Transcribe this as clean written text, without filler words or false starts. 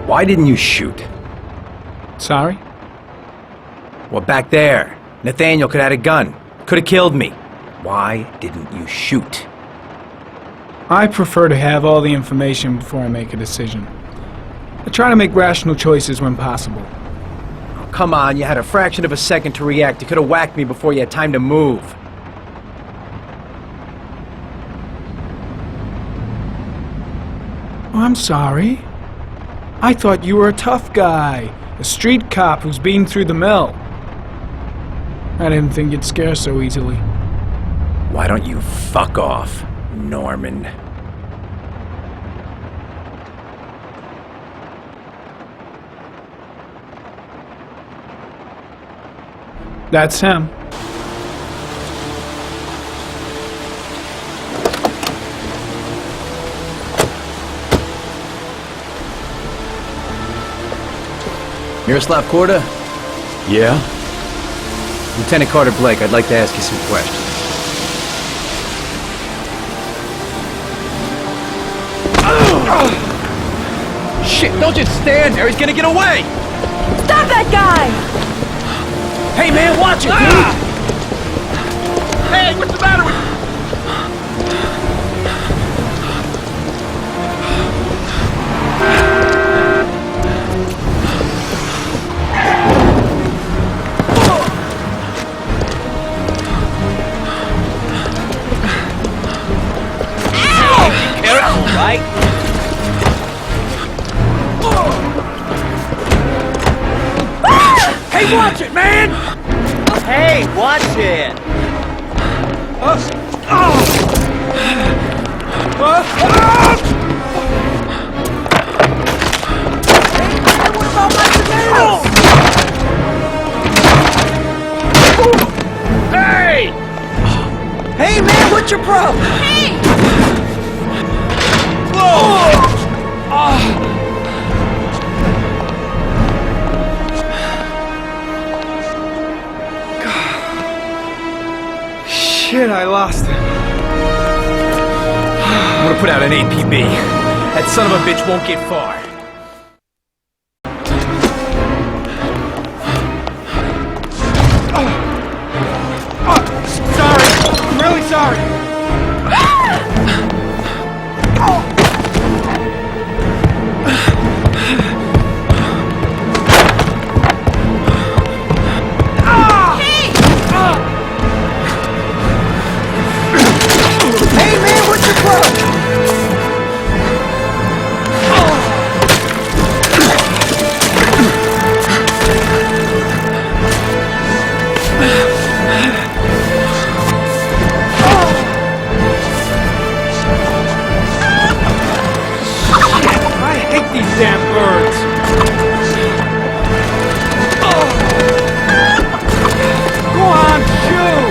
Why didn't you shoot? Sorry? Well, back there, Nathaniel could have had a gun. Could have killed me. Why didn't you shoot? I prefer to have all the information before I make a decision. I try to make rational choices when possible. Oh, come on, you had a fraction of a second to react. You could have whacked me before you had time to move. Oh, I'm sorry. I thought you were a tough guy. A street cop who's been through the mill. I didn't think you'd scare so easily. Why don't you fuck off, Norman? That's him. Miroslav Korda? Yeah? Lieutenant Carter Blake, I'd like to ask you some questions. Shit, don't just stand there, he's gonna get away! Stop that guy! Hey man, watch it, dude! Hey, what's the matter with you? Right? Hey, watch it, man! Hey, watch it! What about my tomatoes? Hey! Hey man, what's your problem? Hey! Shit, I lost it. I'm gonna put out an APB. That son of a bitch won't get far. Sorry. I'm really sorry. Hey man, what's your problem? I hate these damn birds. Go on, shoot!